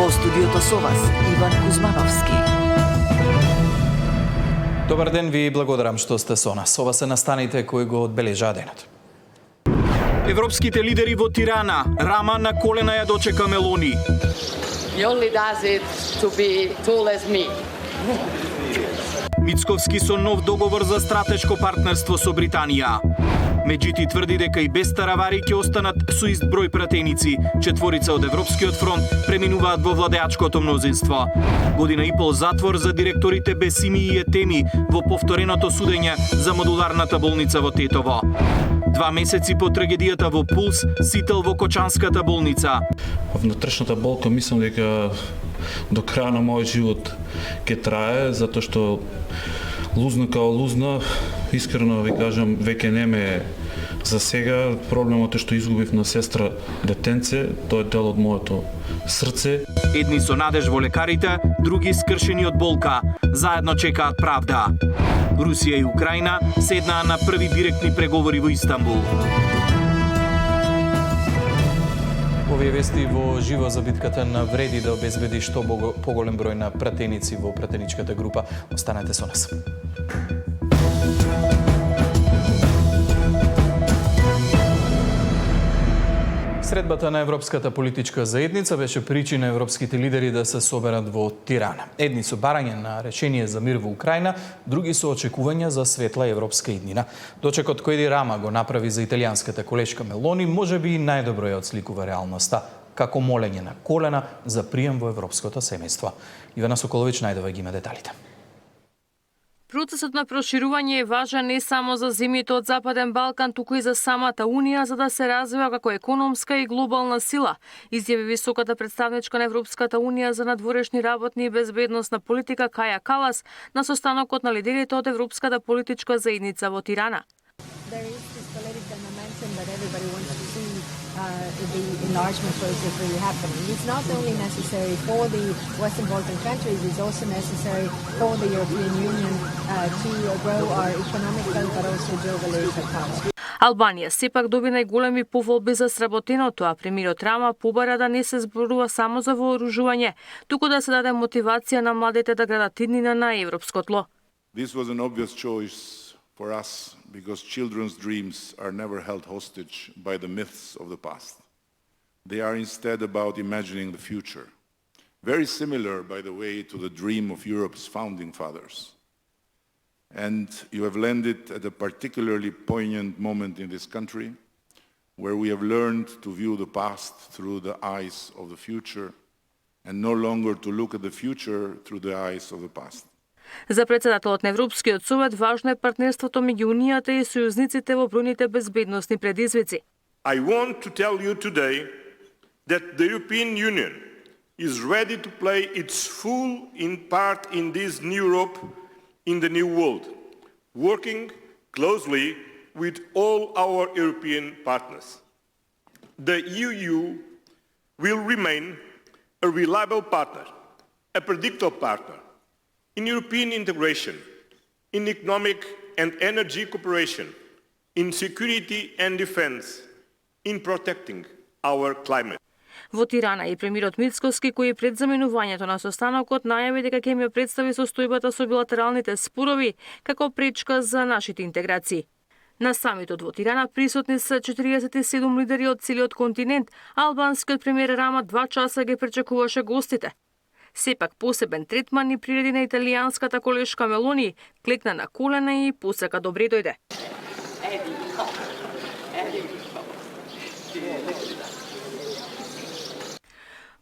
Во студиото со вас Иван Кузмановски. Добар ден, ви благодарам што сте со нас. Ова се настаните кои го одбележаа денот. Европските лидери во Тирана, Рама на колена ја дочека Мелони. He only does it to be tall as me. Мицковски со нов договор за стратешко партнерство со Британија. Меджити тврди дека и без таравари ќе останат со ист број пратеници. Четворица од Европскиот фронт преминуваат во владеачкото мнозинство. Година и пол затвор за директорите Бесими и Етеми во повтореното судење за модуларната болница во Тетово. 2 месеци по трагедијата во Пулс, сител во Кочанската болница. Внатрешната болка мислам дека до крај на мојот живот ќе трае, затоа што лузна као лузна, искрено ви кажам, веќе не ме за сега. Проблемот е што изгубив на сестра детенце, тоа е дел од моето срце. Едни со надеж во лекарите, други скршени од болка. Заедно чекаат правда. Русија и Украина седнаа на први директни преговори во Истанбул. Овие вести во живо за битката на вреди да обезбеди што поголем број на пратеници во пратеничката група. Останете со нас. Средбата на Европската политичка заедница беше причина европските лидери да се соберат во Тирана. Едни со барање на решение за мир во Украина, други со очекувања за светла европска иднина. Дочекот кој Еди Рама го направи за италијанската колешка Мелони, можеби и најдобро ја отсликува реалноста, како молење на колена за прием во европското семејство. Ивана Соколович најдова ги има деталите. Процесот на проширување е важен не само за земјите од Западен Балкан, туку и за самата Унија, за да се развива како економска и глобална сила, изјави високата представничка на Европската Унија за надворешни работни и безбедносна политика Каја Калас на состанокот на лидерите од Европската политичка заедница во Тирана. The enlargement process really happening. It's not only necessary for the Western Balkan countries, it's also necessary for the European Union to grow our economical but also geopolitical power. Албанија сепак доби најголеми поволби за сработеното, а премиерот Рама побара да не се зборува само за вооружување, туку да се даде мотивација на младите да градат иднина на европско тло. This was an obvious choice for us because children's dreams are never held hostage by the myths of the past. They are instead about imagining the future. Very similar, by the way, to the dream of Europe's founding fathers. And you have landed at a particularly poignant moment in this country, where we have learned to view the past through the eyes of the future, and no longer to look at the future through the eyes of the past. За председателот на Европскиот совет важно е партнерството меѓу Унијата и сојузниците во бројните безбедносни предизвици. I want to tell you today that the European Union is ready to play its full part in this new Europe, in the new world, working closely with all our European partners. The EU will remain a reliable partner, a predictable partner in European integration, in economic and energy cooperation, in security and defense, in protecting our climate. Во Тирана и премиерот Мицковски, кој пред заменувањето на состанокот најави дека ќе ми представи состојбата со билатералните спорови како пречка за нашите интеграции. На самитот во Тирана присутни се 47 лидери од целиот континент, а албанскиот премиер Рама 2 часа ги пречекуваше гостите. Сепак посебен третман и приреди на италијанската колешка Мелони, клекна на колена и посека добре дојде.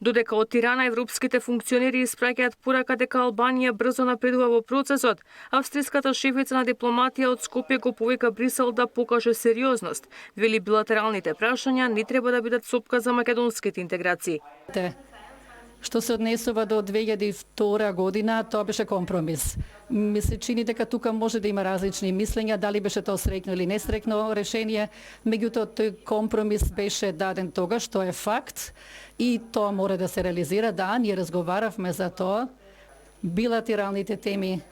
Додека од Тирана европските функционери испраќаат порака дека Албанија брзо напредува во процесот, австриската шефица на дипломатија од Скопје го повика Брисел да покаже сериозност. Вели билатералните прашања не треба да бидат сопка за македонските интеграции. Што се однесува до 2002 година, тоа беше компромис. Ми се чини дека тука може да има различни мислења, дали беше тоа среќно или несреќно решение, меѓутоа тој компромис беше даден тогаш, тоа е факт и тоа мора да се реализира. Да, ние разговаравме за тоа, билатералните теми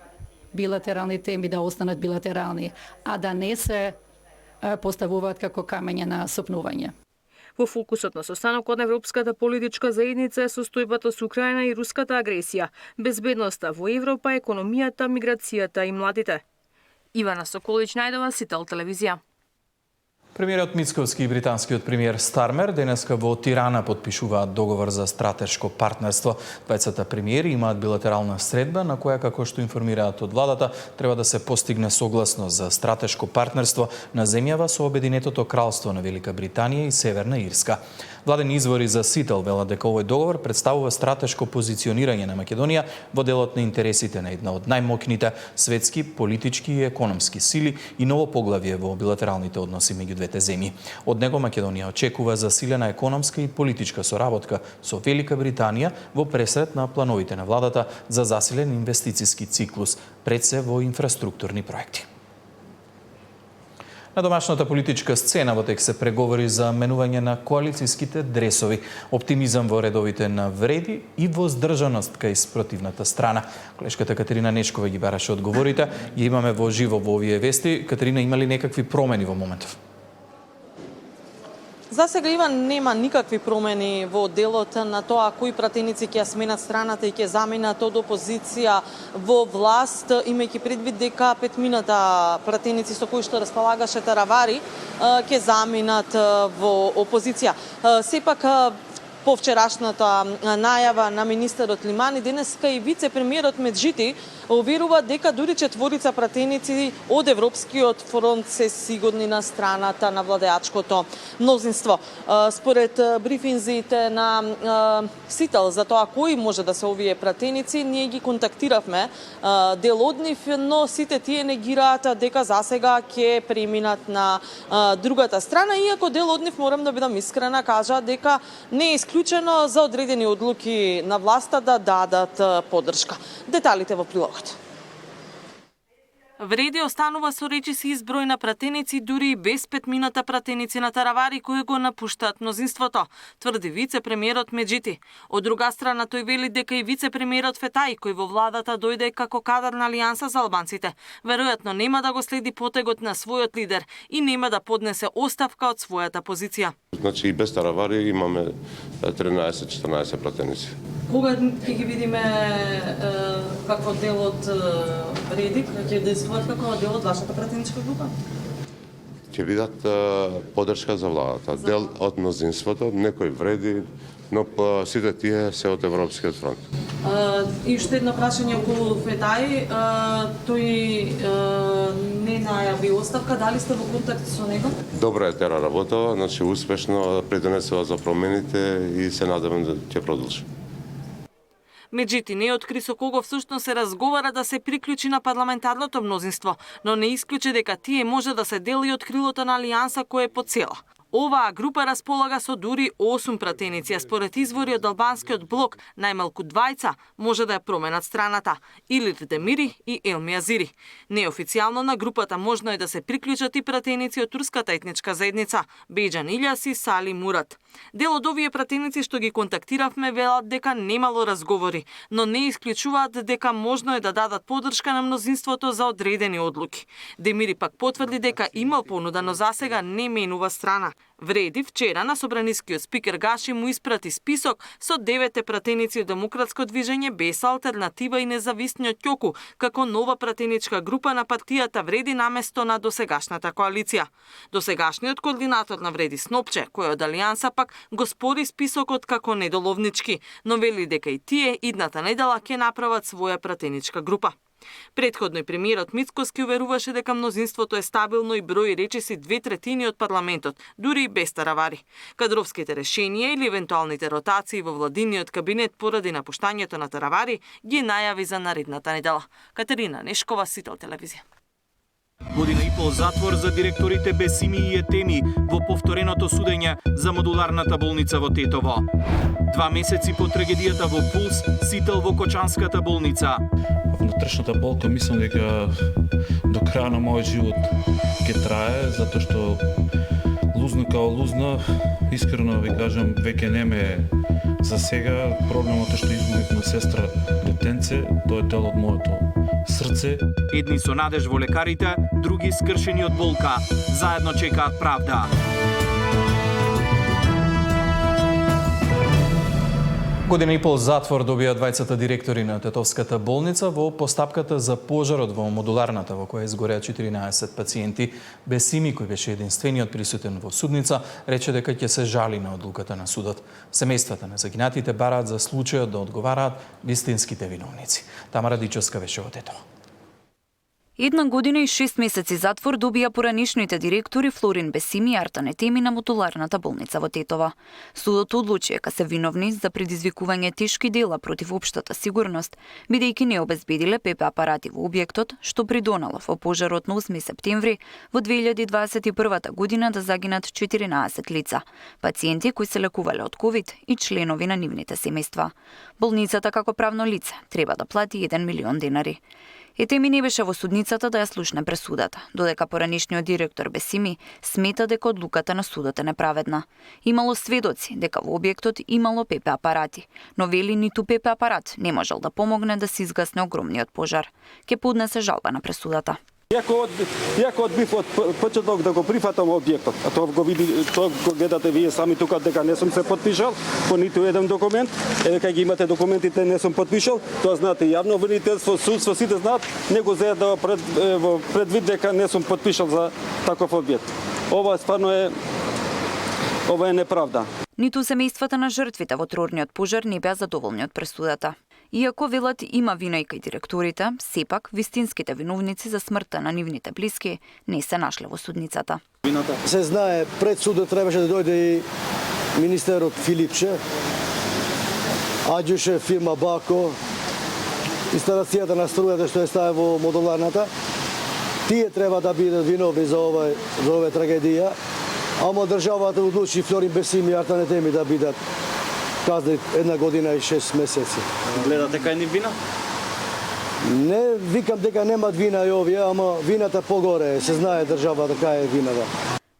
да останат билатерални, а да не се поставуваат како камења на сопнување. Во фокусот на состанокот на Европската политичка заедница е состојбата со Украина и руската агресија, безбедноста во Европа, економијата, миграцијата и младите. Ивана Соколич најдова, Сител телевизија. Премиерот Мицковски и британскиот премиер Стармер денеска во Тирана подпишуваат договор за стратешко партнерство. Двајцата премиери имаат билатерална средба на која, како што информираат од владата, треба да се постигне согласност за стратешко партнерство на земјава со Обединетото кралство на Велика Британија и Северна Ирска. Владени извори за Сител велат дека овој договор представува стратешко позиционирање на Македонија во делот на интересите на една од најмоќните светски, политички и економски сили и ново поглавје во билатералните односи меѓу двете земји. Од него Македонија очекува засилена економска и политичка соработка со Велика Британија во пресрет на плановите на владата за засилен инвестициски циклус, пред се во инфраструктурни проекти. На домашната политичка сцена во тек се преговори за менување на коалицијските дресови, оптимизам во редовите на Вреди и воздржаност кај спротивната страна. Колешката Катерина Нешкова ги бараше одговорите, ја имаме во живо во овие вести. Катерина, има ли некакви промени во моментов? За сега, Иван, нема никакви промени во делот на тоа кои пратеници ќе ја сменат страната и ќе заминат од опозиција во власт, имајќи предвид дека петмината пратеници со кои што располагаше Таравари ќе заминат во опозиција. Сепак, по вчерашната најава на министерот Лимани, денеска и вице-премиерот Меджити уверува дека дури четворица пратеници од Европскиот фронт се сигурни на страната на владеачкото мнозинство. Според брифинзите на Сител за тоа кои може да се овие пратеници, ние ги контактиравме дел од нив, но сите тие негираат дека засега ќе преминат на другата страна, иако дел од нив, морам да бидам искрена, кажа дека не е исклучено за одредени одлуки на власта да дадат поддршка. Деталите во прилогот. Вреди останува со речиси изброј на пратеници, дури и без петмината пратеници на Таравари кои го напуштаат мнозинството, тврди вице-премиерот Меджити. Од друга страна, тој вели дека и вице-премиерот Фетај, кој во владата дојде како кадар на Алијанса за албанците, веројатно нема да го следи потегот на својот лидер и нема да поднесе оставка од својата позиција. Значи и без Таравари имаме 13-14 пратеници. Кога ќе ги видиме како дел од Вреди, ќе действуваат како дел од вашата пратеничка група? Ќе видат поддршка за владата, дел од мнозинството, некој Вреди, но сите тие се од Европскиот фронт. И уште едно прашање околу Фетај, тој не најави оставка, дали сте во контакт со него? Добра е тера работа, значи успешно придонесува за промените и се надевам да ќе продолжи. Меджити не откри со кого всушност се разговара да се приклучи на парламентарното мнозинство, но не исклучи дека тие може да се дели од крилото на Алијанса кој е по цела. Оваа група располага со дури 8 пратеници, а според извори од албанскиот блок, најмалку двајца може да ја променат страната, Илир Демири и Елми Азири. Неофицијално на групата можно е да се приклучат и пратеници од турската етничка заедница, Бејџан Илјас и Сали Мурат. Дел од овие пратеници што ги контактиравме велат дека немало разговори, но не исклучуваат дека можно е да дадат поддршка на мнозинството за одредени одлуки. Демири пак потврди дека има понуда, но засега не менува страна. Вреди вчера на собранискиот спикер Гаши му испрати список со 9 пратеници од Демократско движење без алтернатива и независниот Ќоку како нова пратеничка група на партијата Вреди наместо на досегашната коалиција. Досегашниот координатор на Вреди Снопче, кој од Алијанса пак го спори списокот како недоловнички, но вели дека и тие идната недела ќе направат своја пратеничка група. Предходно и премиерот Мицковски уверуваше дека мнозинството е стабилно и брои речиси 2/3 од парламентот, дури и без Таравари. Кадровските решенија или евентуалните ротации во владиниот кабинет поради напуштањето на Таравари ги најави за наредната недела. Катерина Нешкова, Сител телевизија. Година и пол затвор за директорите Бесими и Етеми во повтореното судење за модуларната болница во Тетово. 2 месеци по трагедијата во Пулс, Сител во Кочанската болница. Внутрешната болка мислам дека до краја на мојот живот ќе трае, затоа што лузна као лузна, искрено ви кажам, веќе неме за сега. Проблемот е што изгубив на сестра детенце, тоа е дел од моето срце. Едни со надеж во лекарите, други скршени од болка. Заедно чекаат правда. Година и пол затвор добија двајцата директори на Тетовската болница во постапката за пожарот во модуларната во која изгореа 14 пациенти. Бесими, кој беше единствениот присутен во судница, рече дека ќе се жали на одлуката на судот. Семејствата на загинатите бараат за случајот да одговараат вистинските виновници. Тамара Дичевска беше во Тетово. 1 година и 6 месеци затвор добија поранишните директори Флорин Бесими и Артане Теми на модуларната болница во Тетово. Судот одлучи дека се виновни за предизвикување тешки дела против општата сигурност, бидејќи не обезбедиле ПП апарати во објектот, што придонало во пожарот на 8 септември во 2021 година да загинат 14 лица, пациенти кои се лекувале од ковид и членови на нивните семејства. Болницата како правно лице треба да плати 1 милион денари. Теми не беше во судницата да ја слушне пресудата, додека поранишниот директор Бесими смета дека одлуката на судот е неправедна. Имало сведоци дека во објектот имало ПП апарати, но вели ниту ПП апарат не можел да помогне да се изгасне огромниот пожар. Ке поднесе жалба на пресудата. Јако одбив од почеток да го прифатам објектот, а тоа го гледате вие сами тука дека не сум се потпишал по ниту еден документ, кај ги имате документите не сум потпишал, тоа знаете јавно обвинителство, судство, сите знаат, него заедно предвид дека не сум потпишал за таков објект. Ова стварно е неправда. Ниту семејствата на жртвите во Трорниот пожар не беа задоволни од пресудата. Иако велат има вина и кај директорите, сепак вистинските виновници за смртта на нивните блиски не се нашле во судницата. Се знае, пред судот требаше да дојде и министерот Филипче, аѓуше фирма Бако, инсталацијата на струјата што е стае во модуларната. Тие треба да бидат виновни за оваа трагедија, ама државата одлучи Флорин Бесими и Артане Теми да бидат казни 1 година и 6 месеци. Гледате кај ни вина? Не викам дека немат вина и овие, ама вината погоре, се знае државата кај е вината.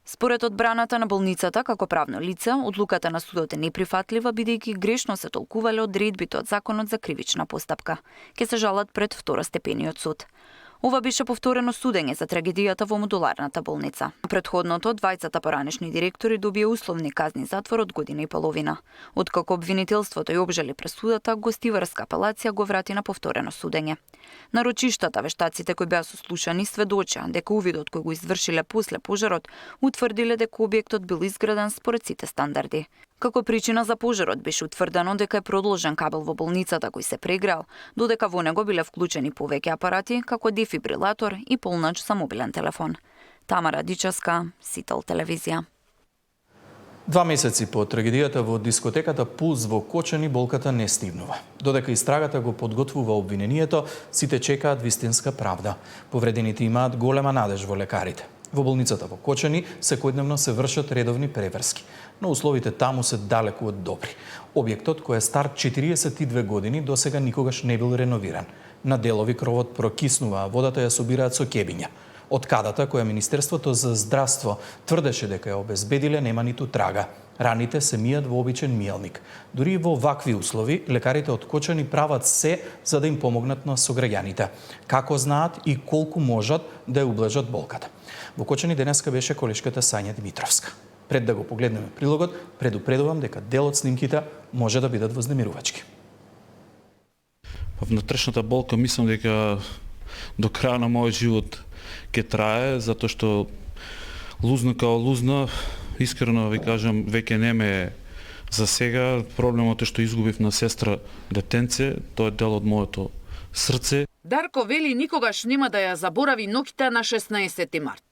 Според одбраната на болницата, како правно лице, одлуката на судот е неприфатлива, бидејќи грешно се толкувале одредбите од законот за кривична постапка. Ке се жалат пред второстепениот суд. Ова беше повторено судење за трагедијата во модуларната болница. Претходното, двајцата поранешни директори добија условни казни затвор од година и половина. Откако обвинителството ја обжали пресудата, гостиварска апелација го врати на повторено судење. На рочиштата вештаците кои беа сослушани сведочеа дека увидот кој го извршиле после пожарот утврдиле дека објектот бил изграден според сите стандарди. Како причина за пожарот беше утврдено дека е продолжен кабел во болницата кој се преграл, додека во него биле вклучени повеќе апарати како дефибрилатор и полнач за мобилен телефон. Тамара Дичевска, Сител телевизија. 2 месеци по трагедијата во дискотеката Пулс во Кочани, болката не стигнува. Додека истрагата го подготвува обвинението, сите чекаат вистинска правда. Повредените имаат голема надеж во лекарите. Во болницата во Кочани секојдневно се вршат редовни преврски, но условите таму се далеку од добри. Објектот, кој е стар 42 години, досега никогаш не бил реновиран. На делови кровот прокиснува, а водата ја собираат со кебиња. Од кадата која Министерството за здравство тврдеше дека ја обезбедиле, нема ниту трага. Раните се мијат во обичен миелник. Дури и во вакви услови, лекарите од Кочани прават се за да им помогнат на сограѓаните. Како знаат и колку можат да ја ублажат болката. Во Кочани денеска беше колешката Сања Димитровска. Пред да го погледнеме прилогот, предупредувам дека дел од снимките може да бидат вознемирувачки. Внатрешната болка мислам дека до краја на мојот живот ќе трае, затоа што лузна као лузна, искрено ви кажам, веќе не ме за сега. Проблемот е што изгубив на сестра детенце, тоа е дел од моето срце. Дарко вели никогаш нема да ја заборави ноќта на 16 март.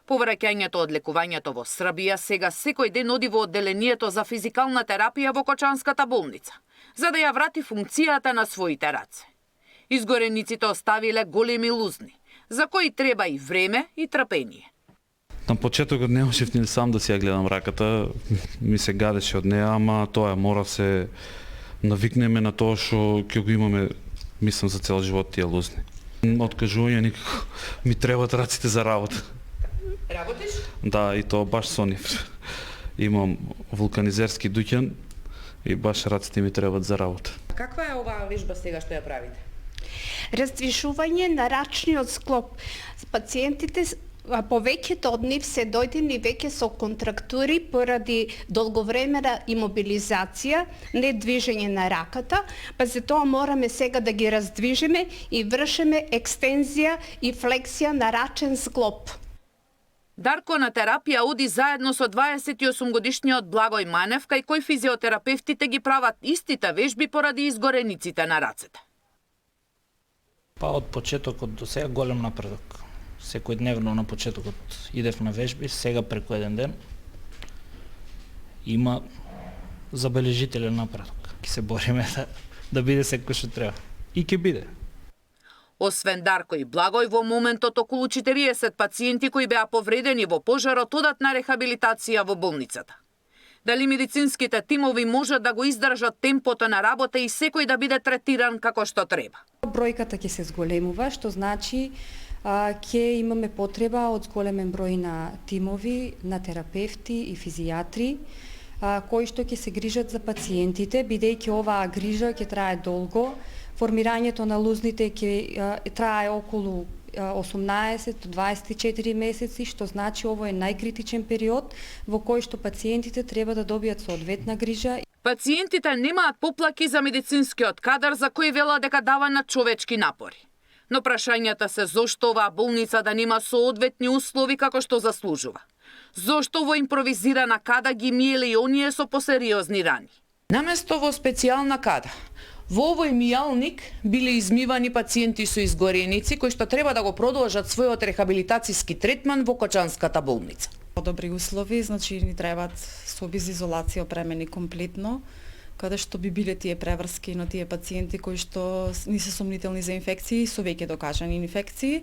По враќањето од лекувањето во Србија, сега секој ден оди во одделението за физикална терапија во Кочанската болница, за да ја врати функцијата на своите раце. Изгорениците оставиле големи лузни, за кои треба и време и трпение. На почетокот не можев ни сам да си ја гледам раката, ми се гадеше од неа, ама тоа мора се навикнеме на тоа што ќе го имаме, мислам, за цел живот тие лузни. Откажување никако, ми требаат раците за работа. Работиш? Да, и тоа баш со нив. Имам вулканизерски дуќан и баш раците ми требаат за работа. Каква е оваа вежба сега што ја правите? Раздвижување на рачниот склоп. Пациентите Повеќето од нив се дојдени веќе со контрактури поради долговремена имобилизација, не движење на раката, па затоа мораме сега да ги раздвижиме и вршиме екстензија и флексија на рачен зглоб. Дарко на терапија оди заедно со 28-годишниот Благој Манев, кај кој физиотерапевтите ги прават истите вежби поради изгорениците на рацете. Па од почетокот до сега голем напредок. Секојдневно на почетокот идев на вежби, сега преку еден ден има забележителен напредок. Ке се бориме да биде секој што треба. И ќе биде. Освен Дарко и Благој, во моментот околу 40 пациенти кои беа повредени во пожарот одат на рехабилитација во болницата. Дали медицинските тимови можат да го издржат темпото на работа и секој да биде третиран како што треба? Бројката ќе се зголемува, што значи ќе имаме потреба од зголемен број на тимови, на терапевти и физијатри, кои што ќе се грижат за пациентите, бидејќи оваа грижа ќе трае долго. Формирањето на лузните ќе трае околу 18 до 24 месеци, што значи ово е најкритичен период во кој што пациентите треба да добијат соодветна грижа. Пациентите немаат поплаки за медицинскиот кадар за кој вела дека дава на човечки напори. Но прашањата се зошто оваа болница да нема соодветни услови како што заслужува. Зошто во импровизирана када ги миеле и оние со посериозни рани. Наместо во специјална када, во овој мијалник биле измивани пациенти со изгореници кои што треба да го продолжат својот рехабилитацијски третман во Кочанската болница. Добри услови, значи ни требаат соби за изолација опремени комплетно, каде што би биле тие преврски на тие пациенти кои што не се сомнителни за инфекции, со веќе докажани инфекции.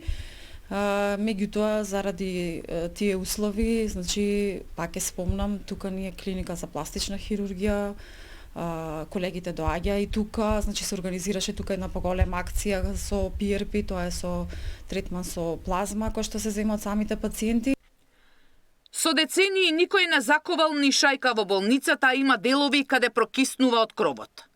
Меѓутоа, заради тие услови, значи, пак ќе спомнам, тука ни е клиника за пластична хирургија, колегите доаѓа и тука, значи се организираше тука една поголема акција со PRP, тоа е со третман со плазма, кој што се зема од самите пациенти. Со децении никој не заковал ни шајка во болницата, а има делови каде прокиснува од кровот.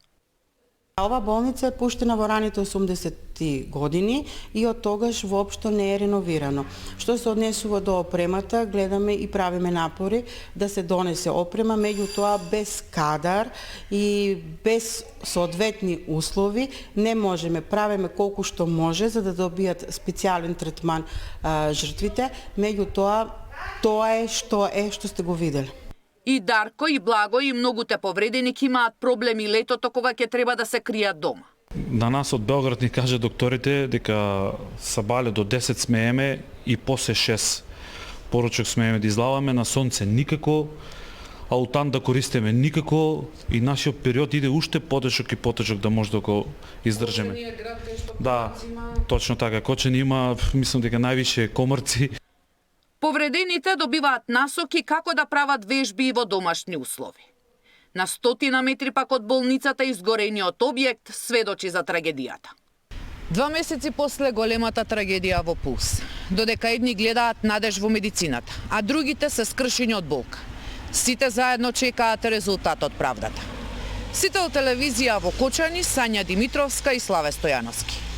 Ова болница е пуштена во раните 80-ти години и од тогаш воопшто не е реновирано. Што се однесува до опремата, гледаме и правиме напори да се донесе опрема, меѓутоа без кадар и без соодветни услови не можеме. Правиме колку што може за да добијат специјален третман жртвите, меѓутоа тоа е што сте го видели. И Дарко, и Благо, и многуте повредени ќе имаат проблеми летото кога ќе треба да се кријат дома. На нас од Белград ни кажа докторите дека сабале до 10 смееме и после 6 поручок смееме да излаваме, на сонце никако, аутан да користиме никако и нашиот период иде уште потешок и потешок да може да го издржиме. Да, точно така. Кочен има, мислам дека највише комарци. Повредените добиваат насоки како да прават вежби и во домашни услови. На 100 метри пак од болницата изгорениот објект сведочи за трагедијата. 2 месеци после големата трагедија во Пулс, додека едни гледаат надеж во медицината, а другите се скршени од болка. Сите заедно чекаат резултат од правдата. Сител телевизија во Кочани, Сања Димитровска и Славе Стојановски.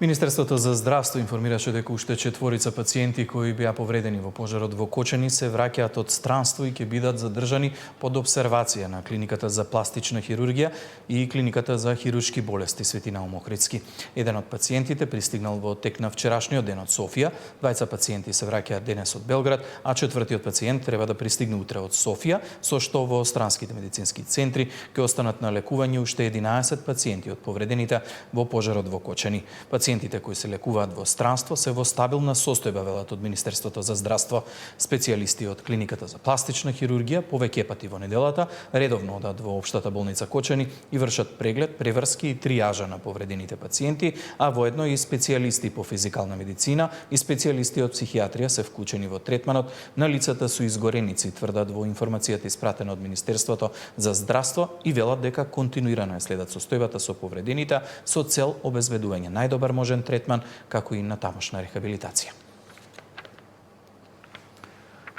Министерството за здравство информираше дека уште 4 пациенти кои беа повредени во пожарот во Кочани се враќаат од странство и ќе бидат задржани под обсервација на клиниката за пластична хирургија и клиниката за хируршки болести Свети Наум Охридски. Еден од пациентите пристигнал во тек на вчерашниот ден од Софија, 2 пациенти се враќаат денес од Белград, а 4-тиот пациент треба да пристигне утре од Софија, со што во странските медицински центри ќе останат на лекување уште 11 пациенти од повредените во пожарот во Кочани. Пациентите кои се лекуваат во странство се во стабилна состојба, велат од Министерството за здравство. Специјалисти од клиниката за пластична хирургија повеќе пати во неделата редовно одат во општата болница Кочани и вршат преглед, преврски и тријажа на повредените пациенти, а воедно и специјалисти по физикална медицина и специјалисти од психијатрија се вклучени во третманот на лицата со изгореници, тврдат во информацијата испратена од Министерството за здравство и велат дека континуирано е следат состојбата со повредените со цел обезбедување најдобар можен третман, како и на тамошна рехабилитација.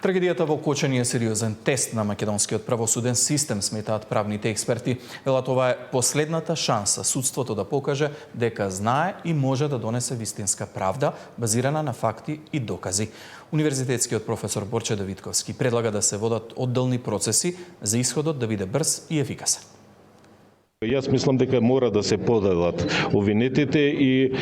Трагедијата во Кочани е сериозен тест на македонскиот правосуден систем, сметаат правните експерти. Велат ова е последната шанса судството да покаже дека знае и може да донесе вистинска правда, базирана на факти и докази. Универзитетскиот професор Борче Давидковски предлага да се водат одделни процеси за исходот да биде брз и ефикасен. Јас мислам дека мора да се поделат обвинетите и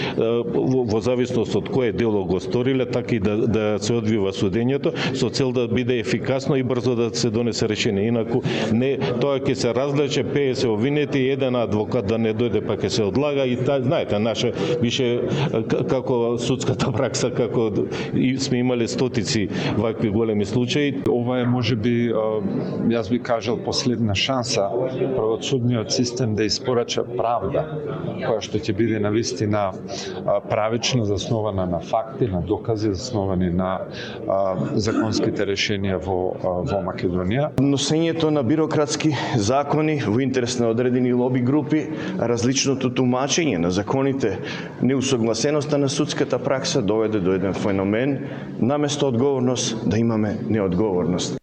во зависност од кое дело го сториле, така и да се одвива судењето со цел да биде ефикасно и брзо да се донесе решение. Инаку не тоа ќе се разлече 50 обвинети и еден адвокат да не дојде па ќе се одлага и знаете наше више како судската пракса како и сме имале стотици вакви големи случаи. Ова е можеби јас би кажал последна шанса правосудниот систем да испорача правда, која што ќе биде навистина правична, заснована на факти, на докази, засновани на законските решенија во Македонија. Носењето на бирократски закони во интерес на одредени лоби групи, различното тумачење на законите, неусогласеноста на судската пракса доведе до еден феномен, наместо одговорност да имаме неодговорност.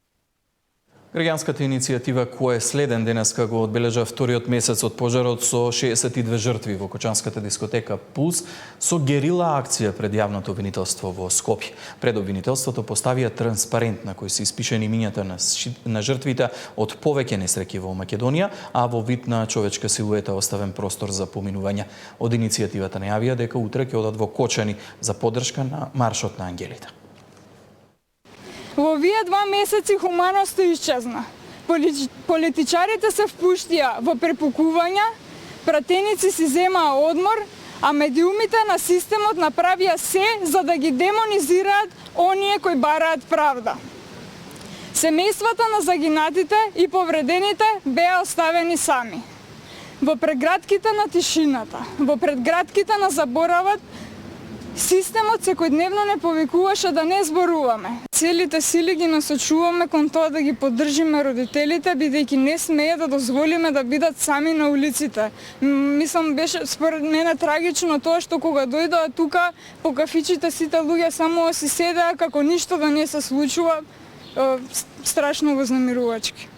Граѓанската иницијатива Кој е следен денеска го одбележа вториот месец од пожарот со 62 жртви во кочанската дискотека Пулс со герила акција пред јавното обвинителство во Скопје. Пред обвинителството поставија транспарент на кој се испишени имињата на жртвите од повеќе несреќи во Македонија, а во вид на човечка силуета оставен простор за поминување. Од иницијативата најавија дека утре ќе одат во Кочани за поддршка на маршот на ангелите. Во овие 2 месеци хуманоста исчезна. Политичарите се впуштија во препукувања, пратеници си земаа одмор, а медиумите на системот направија се за да ги демонизираат оние кои бараат правда. Семејствата на загинатите и повредените беа оставени сами. Во предградките на тишината, во предградките на заборавот, системот секојдневно не повикуваше да не зборуваме. Целите сили ги насочуваме кон тоа да ги поддржиме родителите, бидејќи не смее да дозволиме да бидат сами на улиците. Мислам, беше според мене трагично тоа што кога дојдоа тука по кафичите сите луѓе само си седеа како ништо да не се случува, страшно вознемирувачки.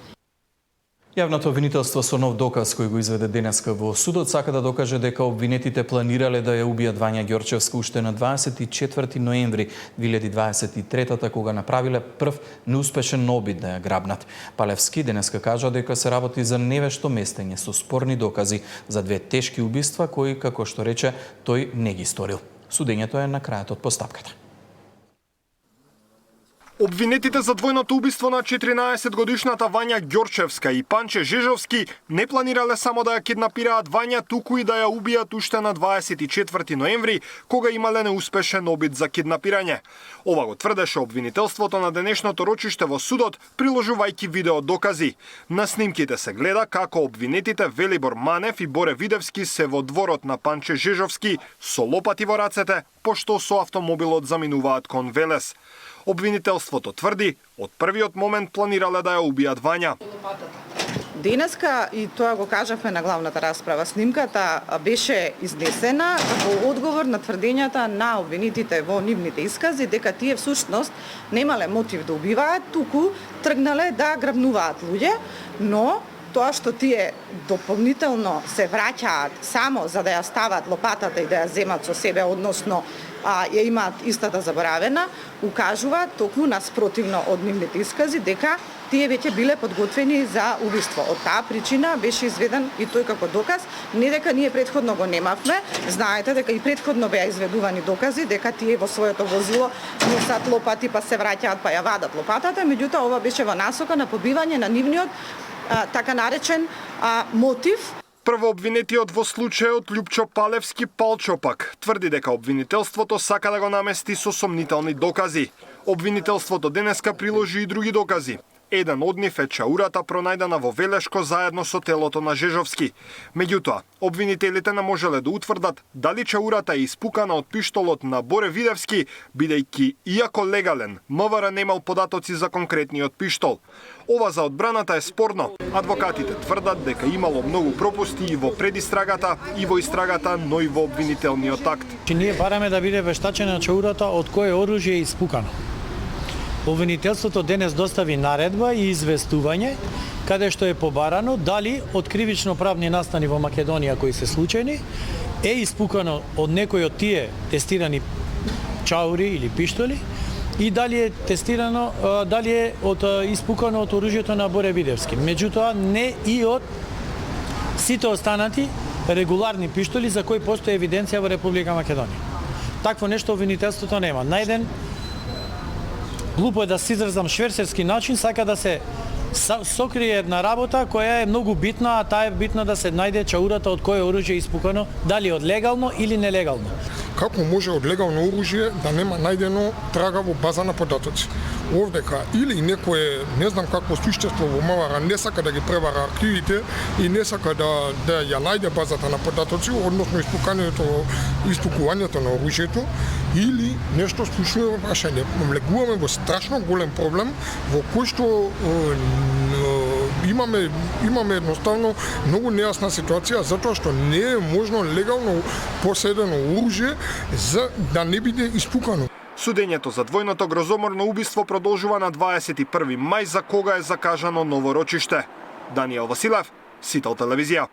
Јавното обвинителство со нов доказ кој го изведе денеска во судот сака да докаже дека обвинетите планирале да ја убијат Вања Ѓорчевска уште на 24 ноември 2023 кога направиле прв неуспешен обид да ја грабнат. Палевски денеска кажа дека се работи за невешто местење со спорни докази за 2 тешки убиства кои, како што рече, тој не ги сторил. Судењето е на крајот од постапката. Обвинетите за двојното убиство на 14-годишната Вања Ѓорчевска и Панче Жежовски не планирале само да ја киднапираат Вања, туку и да ја убијат уште на 24 ноември, кога имале неуспешен обид за киднапирање. Ова го тврдеше обвинителството на денешното рочиште во судот, приложувајќи видео докази. На снимките се гледа како обвинетите Велибор Манев и Боре Видевски се во дворот на Панче Жежовски со лопати во рацете, пошто со автомобилот заминуваат кон Велес. Обвинителството тврди, од првиот момент планирале да ја убијат Вања. Денеска, и тоа го кажавме на главната расправа, снимката беше изнесена во одговор на тврдењата на обвинетите во нивните искази дека тие всушност немале мотив да убиваат, туку тргнале да грабнуваат луѓе, но тоа што тие дополнително се враќаат само за да ја стават лопатата и да ја земат со себе, односно ја имаат истата заборавена, укажува токму наспротивно од нивните искази дека тие веќе биле подготвени за убиство. Од таа причина беше изведен и тој како доказ, не дека ние претходно го немавме, знаете дека и претходно беа изведувани докази дека тие во своето возило носат лопати па се враќаат па ја вадат лопатата, меѓутоа ова беше во насока на побивање на нивниот така наречен мотив. Првообвинетиот во случајот Љупчо Палевски Палчо пак тврди дека обвинителството сака да го намести со сомнителни докази. Обвинителството денеска приложи и други докази. Еден од нив е чаурата пронајдена во Велешко заедно со телото на Жежовски. Меѓутоа, обвинителите не можеле да утврдат дали чаурата е испукана од пиштолот на Боре Видевски, бидејќи, иако легален, МВР немал податоци за конкретниот пиштол. Ова за одбраната е спорно. Адвокатите тврдат дека имало многу пропусти и во предистрагата, и во истрагата, но и во обвинителниот акт. Ние бараме да биде вештачена чаурата од кое оружје е испукано. Обвинителството денес достави наредба и известување каде што е побарано дали од кривично-правни настани во Македонија кои се случајни е испукано од некој од тие тестирани чаури или пиштоли и дали е тестирано, дали е испукано од оружјето на Боре Видевски. Меѓутоа, не и од сите останати регуларни пиштоли за кои постои евиденција во Република Македонија. Такво нешто обвинителството нема. На еден, глупо е да се изразам шверцерски начин, сака да се сокрие една работа која е многу битна, а таа е битна да се најде чаурата од кое оружје е испукано, дали од легално или нелегално. Како може од легално оружје да нема најдено трага во база на податоци? Овдека или некое, не знам какво суштество во МВР не сака да ги превара архивите и не сака да ја најде базата на податоци, односно испукувањето на оружјето, или нешто слушно е прашање. Влегуваме во страшно голем проблем во кој што имаме едноставно многу нејасна ситуација затоа што не е можно легално поседено оружје за да не биде испукано. Судењето за двојното грозоморно убиство продолжува на 21 мај, за кога е закажано ново рочиште. Даниел Василев, Сител телевизија.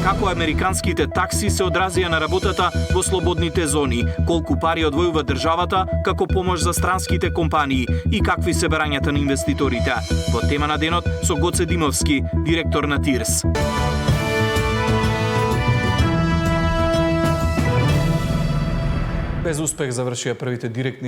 Како американските такси се одразија на работата во слободните зони, колку пари одвојува државата како помош за странските компании и какви се барањата на инвеститорите. Во тема на денот со Гоце Димовски, директор на ТИРС. Без успех завршија првите директни